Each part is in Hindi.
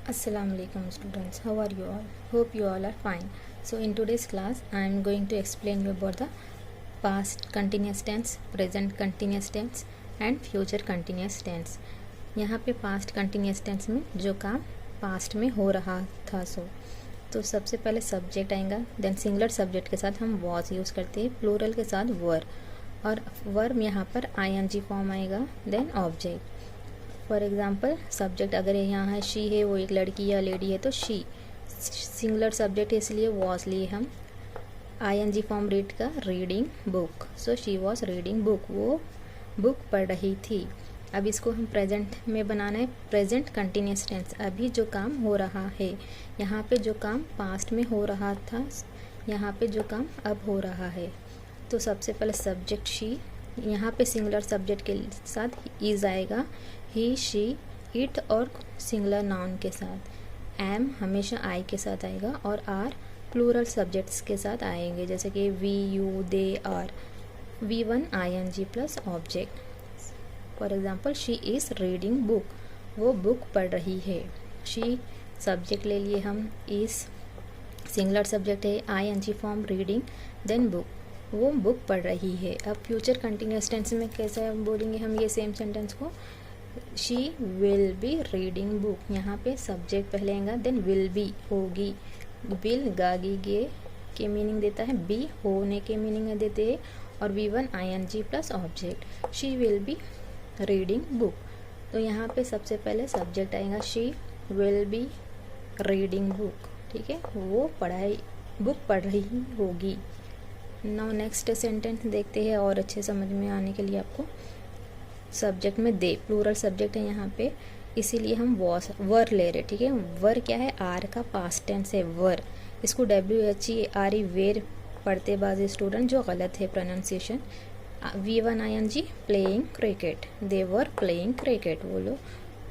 Assalamu alaikum students, how are you all? Hope you all are fine. So in today's class I am going to explain you about the past continuous tense, present continuous tense and future continuous tense. यहाँ पे past continuous tense में जो काम past में हो रहा था तो सबसे पहले सब्जेक्ट आएगा, देन सिंगुलर सब्जेक्ट के साथ हम वॉज यूज़ करते हैं, प्लूरल के साथ वर, और वर्ब यहाँ पर आईएनजी फॉर्म आएगा, then object. For example subject अगर यहाँ है शी है, वो एक लड़की या लेडी है तो शी, सिंगुलर सब्जेक्ट है इसलिए वॉज लिए हम. आईएनजी फॉर्म रीड का reading book, so she was reading book, वो बुक पढ़ रही थी. अब इसको हम प्रेजेंट में बनाना है, प्रेजेंट कंटिन्यूस टेंस, अभी जो काम हो रहा है. यहाँ पे जो काम पास्ट में हो रहा था, यहाँ पे जो काम अब हो रहा है. तो सबसे पहले सब्जेक्ट शी, यहाँ पे सिंगुलर सब्जेक्ट के साथ इज आएगा, ही शी इट और सिंगुलर नाउन के साथ. एम हमेशा आई के साथ आएगा और आर प्लूरल सब्जेक्ट्स के साथ आएंगे, जैसे कि we you they are. V1 ING plus object. For example she is reading book, वो बुक पढ़ रही है. शी सब्जेक्ट ले लिए हम, इज़ सिंगुलर सब्जेक्ट है, ING form reading, then book, वो बुक पढ़ रही है. अब फ्यूचर कंटिन्यूस टेंस में कैसे बोलेंगे हम ये सेम सेंटेंस को, she will be reading book. यहाँ पे सब्जेक्ट पहले आएगा, देन विल बी होगी, विल गागी गे के मीनिंग देता है, बी होने के मीनिंग देते हैं, और V1 ING plus object. She will be reading book. तो यहाँ पे सबसे पहले सब्जेक्ट आएगा, she will be reading book, ठीक है, वो बुक पढ़ रही होगी. नाउ नेक्स्ट सेंटेंस देखते हैं और अच्छे समझ में आने के लिए आपको. सब्जेक्ट में दे, प्लूरल सब्जेक्ट है यहाँ पे, इसीलिए हम वर ले रहे, ठीक है. वर क्या है, आर का पास्ट टेंस है वर. इसको WHERE वेर पढ़ते बाज़ स्टूडेंट, जो गलत है pronunciation. V1 ING playing cricket, they were playing cricket,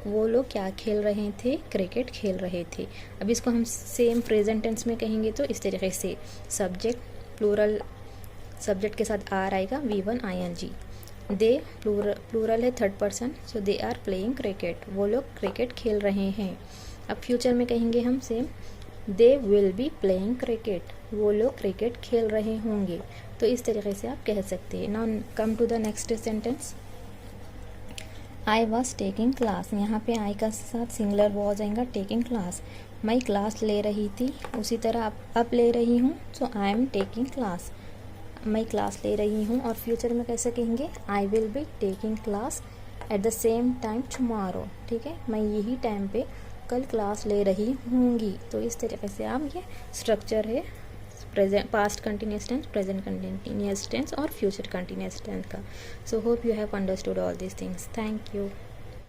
वो लोग क्या खेल रहे थे, क्रिकेट खेल रहे थे. अब इसको हम सेम प्रेजेंट टेंस में कहेंगे तो इस तरीके से, सब्जेक्ट प्लूरल सब्जेक्ट के साथ आर आएगा, V1 ING. दे प्लूरल है third person, so they are playing cricket, वो लोग क्रिकेट खेल रहे हैं. अब फ्यूचर में कहेंगे हम same, they will be playing cricket, वो लोग क्रिकेट खेल रहे होंगे. तो इस तरीके से आप कह सकते हैं. Now come to the next sentence. I was taking class, यहाँ पे आई का साथ सिंगुलर वॉज आएगा, टेकिंग क्लास. मैं क्लास ले रही थी, उसी तरह अब ले रही हूँ, so I am taking class, मैं क्लास ले रही हूँ. और फ्यूचर में कैसे कहेंगे, I will be taking class at the same time tomorrow, ठीक है, मैं यही टाइम पे कल क्लास ले रही होंगी. तो इस तरीके से आप ये स्ट्रक्चर है present past continuous tense, present continuous tense और फ्यूचर कंटिन्यूस टेंस का. So hope you have understood all these things. Thank you.